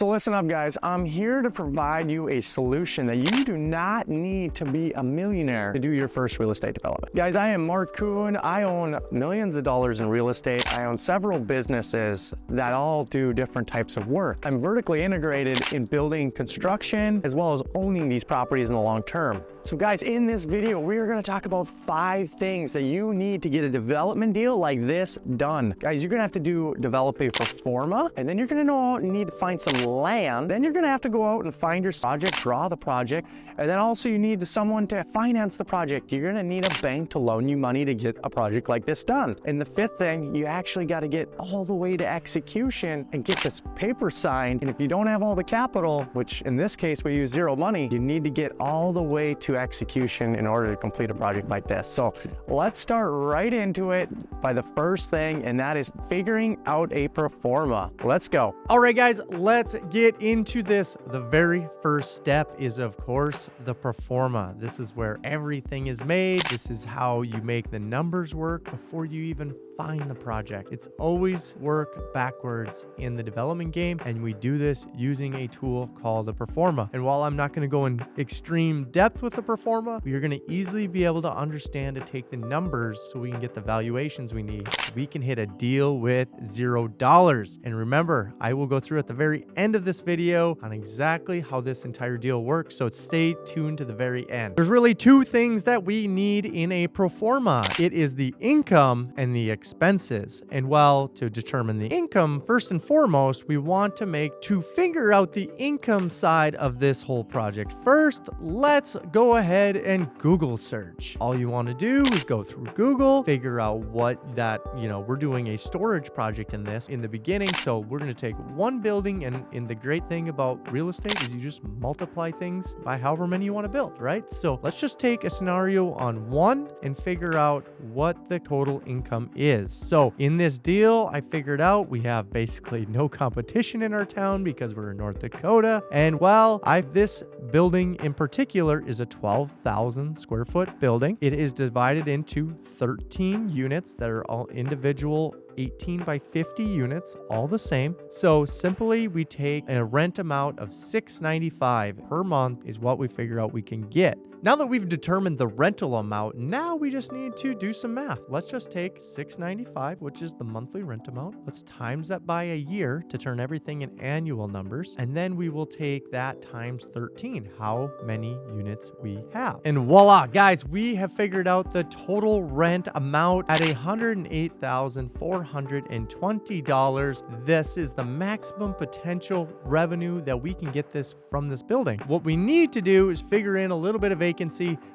So listen up, guys. I'm here to provide you a solution that you do not need to be a millionaire to do your first real estate development. Guys, I am Marc. I own millions of dollars in real estate. I own several businesses that all do different types of work. I'm vertically integrated in building construction as well as owning these properties in the long term. So guys, in this video, we are going to talk about 5 things that you need to get a development deal like this done. Guys, you're going to have to develop a pro forma, and then you're going to need to find some land. Then you're going to have to go out and find your project, draw the project, and then also you need someone to finance the project. You're going to need a bank to loan you money to get a project like this done. And the 5th thing, you actually got to get all the way to execution and get this paper signed. And if you don't have all the capital, which in this case we use zero money, you need to get all the way to execution in order to complete a project like this. So let's start right into it by the first thing, and that is figuring out a pro forma. Let's go. All right, guys, let's get into this. The very first step is, of course, the pro forma. This is where everything is made. This is how you make the numbers work before you even find the project. It's always work backwards in the development game, and we do this using a tool called a pro forma. And while I'm not going to go in extreme depth with the pro forma, you're going to easily be able to understand to take the numbers so we can get the valuations we need. We can hit a deal with $0. And remember, I will go through at the very end of this video on exactly how this entire deal works, so stay tuned to the very end. There's really 2 things that we need in a pro forma. It is the income and the expenses. And well, to determine the income, first and foremost, we want to figure out the income side of this whole project. First, let's go ahead and Google search. All you want to do is go through Google, figure out what that, we're doing a storage project in the beginning. So we're going to take one building, and the great thing about real estate is you just multiply things by however many you want to build, right? So let's just take a scenario on 1 and figure out what the total income is. So in this deal, I figured out we have basically no competition in our town because we're in North Dakota. And well, this building in particular is a 12,000 square foot building. It is divided into 13 units that are all individual 18 by 50 units, all the same. So simply we take a rent amount of $695 per month is what we figure out we can get. Now that we've determined the rental amount, now we just need to do some math. Let's just take $695, which is the monthly rent amount. Let's times that by a year to turn everything in annual numbers. And then we will take that times 13, how many units we have. And voila, guys, we have figured out the total rent amount at $108,420. This is the maximum potential revenue that we can get from this building. What we need to do is figure in a little bit of vacancy.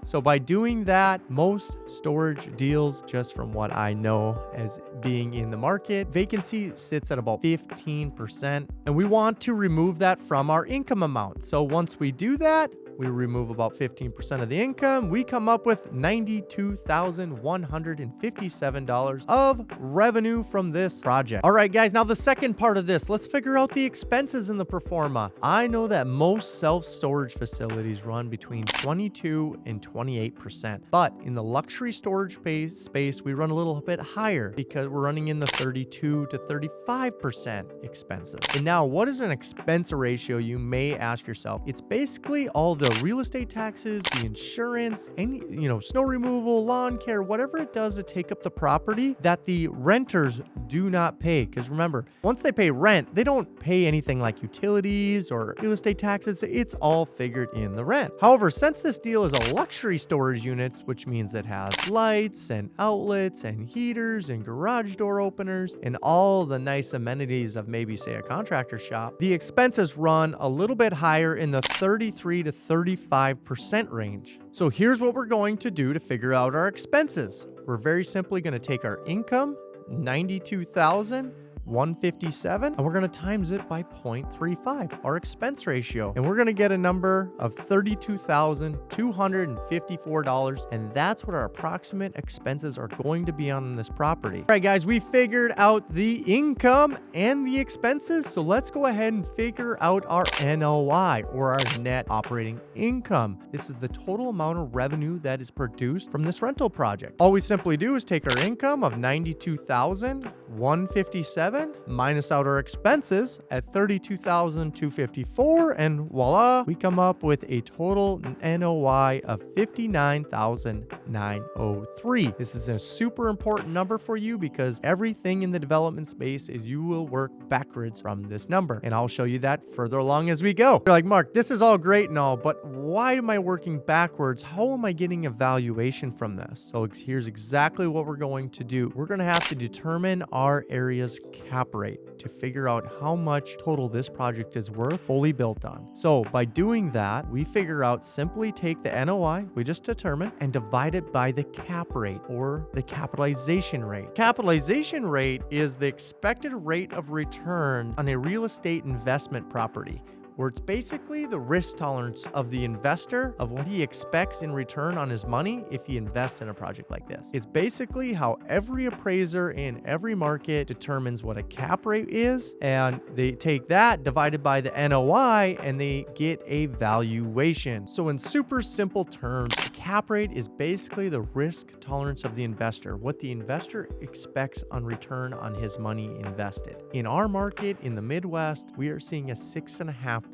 So by doing that, most storage deals, just from what I know as being in the market, vacancy sits at about 15%. And we want to remove that from our income amount. So once we do that, we remove about 15% of the income. We come up with $92,157 of revenue from this project. All right, guys, now the second part of this, let's figure out the expenses in the pro forma. I know that most self-storage facilities run between 22 and 28%, but in the luxury storage space, we run a little bit higher because we're running in the 32 to 35% expenses. And now, what is an expense ratio, you may ask yourself? It's basically all the real estate taxes, the insurance, any, snow removal, lawn care, whatever it does to take up the property that the renters do not pay. Because remember, once they pay rent, they don't pay anything like utilities or real estate taxes. It's all figured in the rent. However, since this deal is a luxury storage unit, which means it has lights and outlets and heaters and garage door openers and all the nice amenities of maybe say a contractor shop, the expenses run a little bit higher in the 33 to 35% range. So here's what we're going to do to figure out our expenses. We're very simply going to take our income, $92,157, and we're going to times it by 0.35, our expense ratio. And we're going to get a number of $32,254, and that's what our approximate expenses are going to be on this property. All right, guys, we figured out the income and the expenses, so let's go ahead and figure out our NOI, or our net operating income. This is the total amount of revenue that is produced from this rental project. All we simply do is take our income of $92,157 $32,257 minus out our expenses at $32,254, and voila, we come up with a total NOI of $59,903. This is a super important number for you because everything in the development space is you will work backwards from this number, and I'll show you that further along as we go. You're like, Mark, this is all great and all, but why am I working backwards? How am I getting a valuation from this? So here's exactly what we're going to do. We're going to have to determine our area's cap rate to figure out how much total this project is worth fully built on. So by doing that, we figure out simply take the NOI we just determined and divide it by the cap rate or the capitalization rate. Capitalization rate is the expected rate of return on a real estate investment property, where it's basically the risk tolerance of the investor of what he expects in return on his money if he invests in a project like this. It's basically how every appraiser in every market determines what a cap rate is, and they take that divided by the NOI and they get a valuation. So in super simple terms, a cap rate is basically the risk tolerance of the investor, what the investor expects on return on his money invested. In our market in the Midwest, we are seeing a 6.5%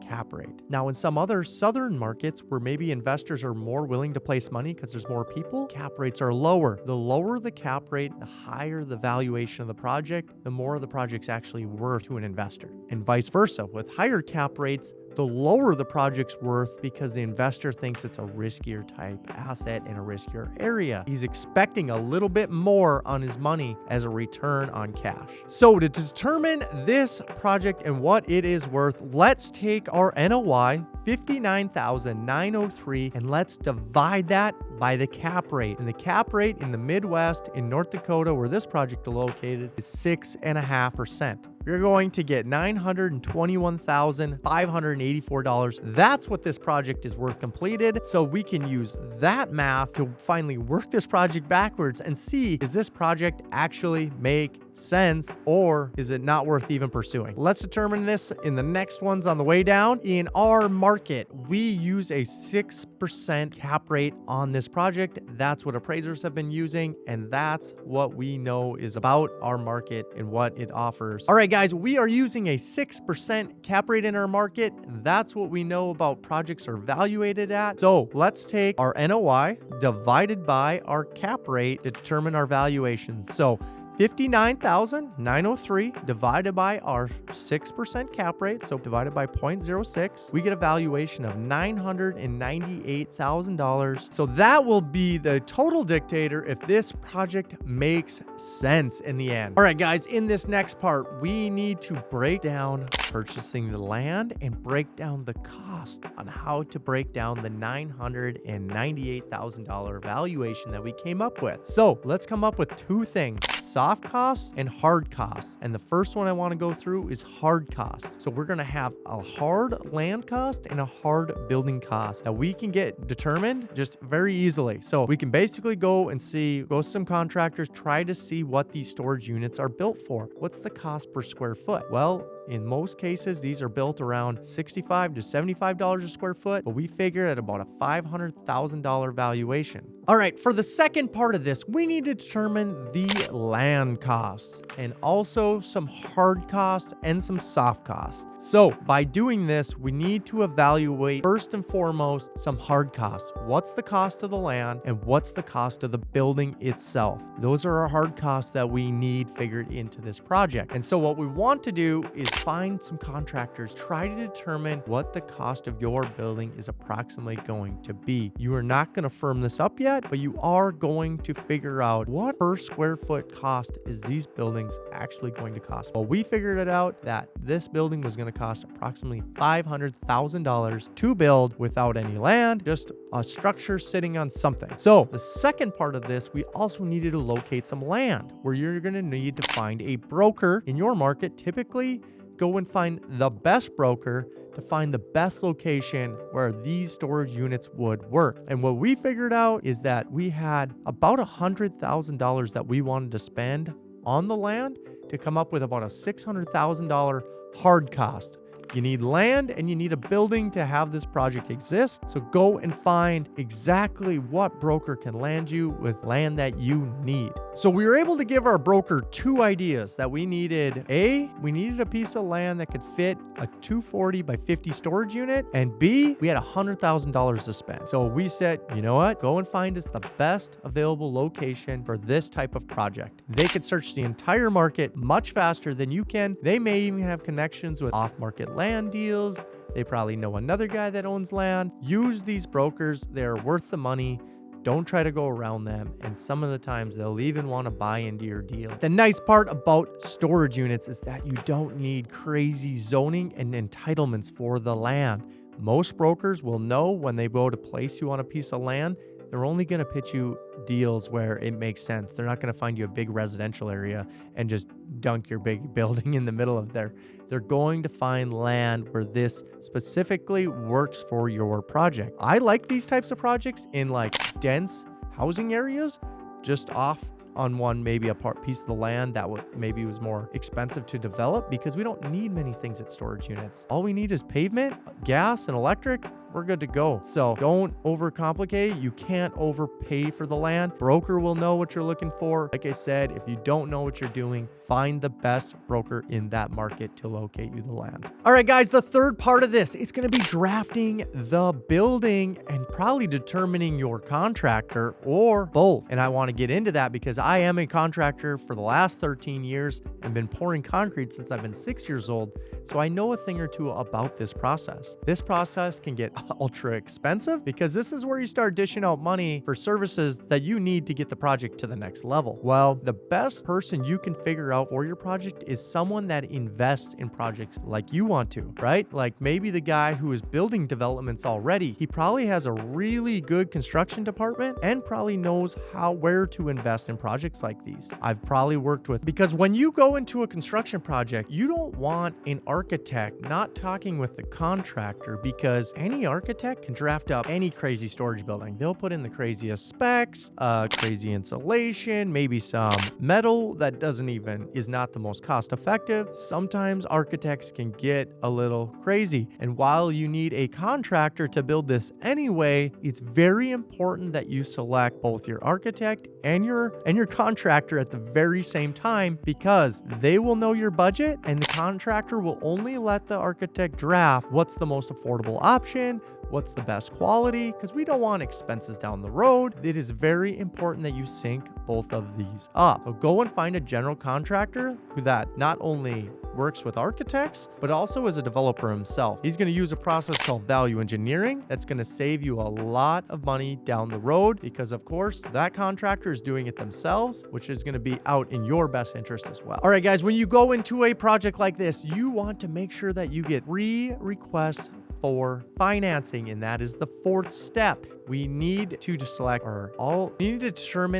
cap rate. Now, in some other southern markets where maybe investors are more willing to place money because there's more people, cap rates are lower. The lower the cap rate, the higher the valuation of the project, the more the project's actually worth to an investor. And vice versa. With higher cap rates, the lower the project's worth because the investor thinks it's a riskier type asset in a riskier area. He's expecting a little bit more on his money as a return on cash. So to determine this project and what it is worth, let's take our NOI, $59,903, and let's divide that by the cap rate. And the cap rate in the Midwest, in North Dakota, where this project is located, is 6.5%. You're going to get $921,584. That's what this project is worth completed. So we can use that math to finally work this project backwards and see, does this project actually make sense or is it not worth even pursuing? Let's determine this in the next ones on the way down. In our market, we use a 6% cap rate on this project. That's what appraisers have been using, and that's what we know is about our market and what it offers. All right, guys, we are using a 6% cap rate in our market. That's what we know about projects are evaluated at. So let's take our NOI divided by our cap rate to determine our valuation. So $59,903 divided by our 6% cap rate, so divided by 0.06, we get a valuation of $998,000. So that will be the total dictator if this project makes sense in the end. All right, guys, in this next part, we need to break down purchasing the land and break down the cost on how to break down the $998,000 valuation that we came up with. So let's come up with two things: soft costs and hard costs. And the first one I want to go through is hard costs. So we're going to have a hard land cost and a hard building cost that we can get determined just very easily. So we can basically go to some contractors, try to see what these storage units are built for. What's the cost per square foot? Well, in most cases, these are built around $65 to $75 a square foot, but we figure at about a $500,000 valuation. All right, for the second part of this, we need to determine the land costs and also some hard costs and some soft costs. So by doing this, we need to evaluate first and foremost some hard costs. What's the cost of the land and what's the cost of the building itself? Those are our hard costs that we need figured into this project. And so what we want to do is find some contractors, try to determine what the cost of your building is approximately going to be. You are not going to firm this up yet, but you are going to figure out what per square foot cost is these buildings actually going to cost. Well, we figured it out that this building was going to cost approximately $500,000 to build without any land, just a structure sitting on something. So the second part of this, we also needed to locate some land where you're going to need to find a broker in your market. Typically, go and find the best broker to find the best location where these storage units would work. And what we figured out is that we had about $100,000 that we wanted to spend on the land to come up with about a $600,000 hard cost. You need land and you need a building to have this project exist. So go and find exactly what broker can land you with land that you need. So we were able to give our broker 2 ideas that we needed. A, we needed a piece of land that could fit a 240 by 50 storage unit. And B, we had $100,000 to spend. So we said, you know what? Go and find us the best available location for this type of project. They could search the entire market much faster than you can. They may even have connections with off-market land deals. They probably know another guy that owns land. Use these brokers. They're worth the money. Don't try to go around them. And some of the times they'll even want to buy into your deal. The nice part about storage units is that you don't need crazy zoning and entitlements for the land. Most brokers will know when they go to place you on a piece of land, they're only going to pitch you deals where it makes sense. They're not going to find you a big residential area and just dunk your big building in the middle of there. They're going to find land where this specifically works for your project. I like these types of projects in like dense housing areas, just off on one, maybe a piece of the land that maybe was more expensive to develop, because we don't need many things at storage units. All we need is pavement, gas, and electric. We're good to go. So don't overcomplicate it. You can't overpay for the land. Broker will know what you're looking for. Like I said, if you don't know what you're doing, find the best broker in that market to locate you the land. All right, guys, the third part of this is going to be drafting the building and probably determining your contractor or both. And I want to get into that because I am a contractor for the last 13 years and been pouring concrete since I've been 6 years old. So I know a thing or two about this process. This process can get ultra expensive because this is where you start dishing out money for services that you need to get the project to the next level. Well, the best person you can figure out for your project is someone that invests in projects like you want to, right? Like maybe the guy who is building developments already, he probably has a really good construction department and probably knows where to invest in projects like these. I've probably worked with, because when you go into a construction project, you don't want an architect not talking with the contractor, because any architect can draft up any crazy storage building. They'll put in the craziest specs, crazy insulation, maybe some metal that is not the most cost effective. Sometimes architects can get a little crazy. And while you need a contractor to build this anyway, it's very important that you select both your architect and your contractor at the very same time, because they will know your budget and the contractor will only let the architect draft what's the most affordable option, what's the best quality, because we don't want expenses down the road. It is very important that you sync both of these up. So go and find a general contractor who that not only works with architects, but also as a developer himself. He's going to use a process called value engineering that's going to save you a lot of money down the road, because of course that contractor is doing it themselves, which is going to be out in your best interest as well. All right, guys, when you go into a project like this, you want to make sure that you get 3 requests for financing, and that is the 4th step. We need to determine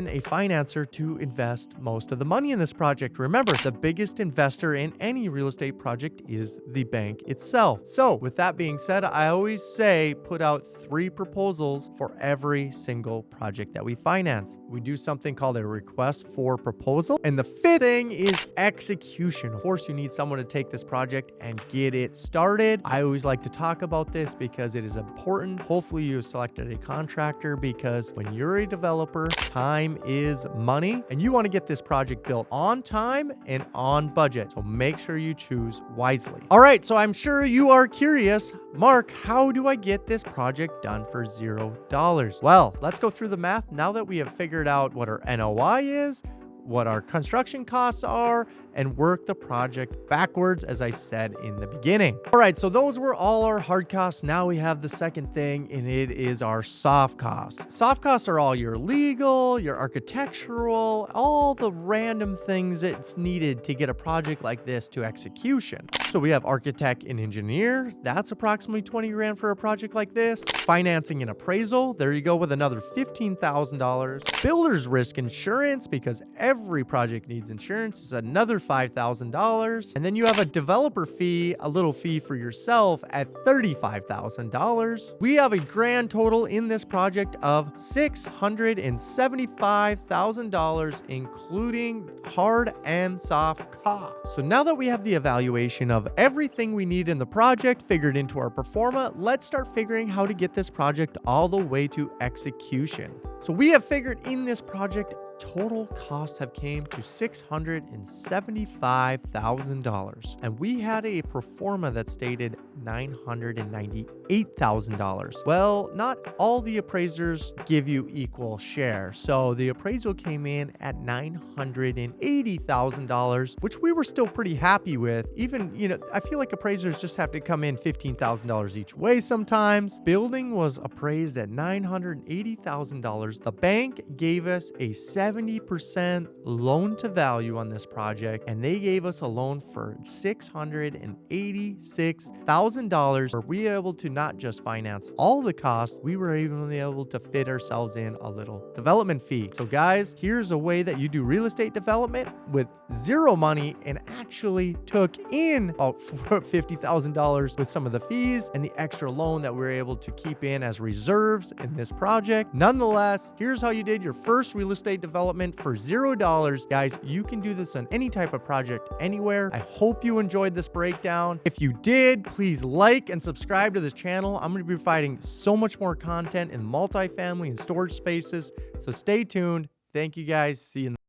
a financer to invest most of the money in this project. Remember, the biggest investor in any real estate project is the bank itself. So with that being said, I always say put out 3 proposals for every single project that we finance. We do something called a request for proposal. And the 5th thing is execution. Of course, you need someone to take this project and get it started. I always like to talk about this because it is important. Hopefully you selected a contractor, because when you're a developer, time is money and you want to get this project built on time and on budget. So make sure you choose wisely. All right, so I'm sure you are curious, Mark, how do I get this project done for $0? Well, let's go through the math now that we have figured out what our NOI is, what our construction costs are, and work the project backwards, as I said in the beginning. All right, so those were all our hard costs. Now we have the second thing, and it is our soft costs. Soft costs are all your legal, your architectural, all the random things that's needed to get a project like this to execution. So we have architect and engineer. That's approximately 20 grand for a project like this. Financing and appraisal. There you go, with another $15,000. Builder's risk insurance, because every project needs insurance, is another $5,000. And then you have a developer fee, a little fee for yourself at $35,000. We have a grand total in this project of $675,000, including hard and soft costs. So now that we have the evaluation of everything we need in the project figured into our pro forma, let's start figuring how to get this project all the way to execution. So we have figured in this project total costs have came to $675,000, and we had a pro forma that stated $998,000. Well, not all the appraisers give you equal share, so the appraisal came in at $980,000, which we were still pretty happy with. Even, I feel like appraisers just have to come in $15,000 each way sometimes. Building was appraised at $980,000. The bank gave us a 70% loan to value on this project, and they gave us a loan for $686,000, where we were able to not just finance all the costs, we were even able to fit ourselves in a little development fee. So guys, here's a way that you do real estate development with zero money and actually took in about $50,000 with some of the fees and the extra loan that we were able to keep in as reserves in this project. Nonetheless, here's how you did your first real estate development for $0. Guys, you can do this on any type of project anywhere. I hope you enjoyed this breakdown. If you did, please like and subscribe to this channel. I'm going to be providing so much more content in multifamily and storage spaces. So stay tuned. Thank you guys. See you in the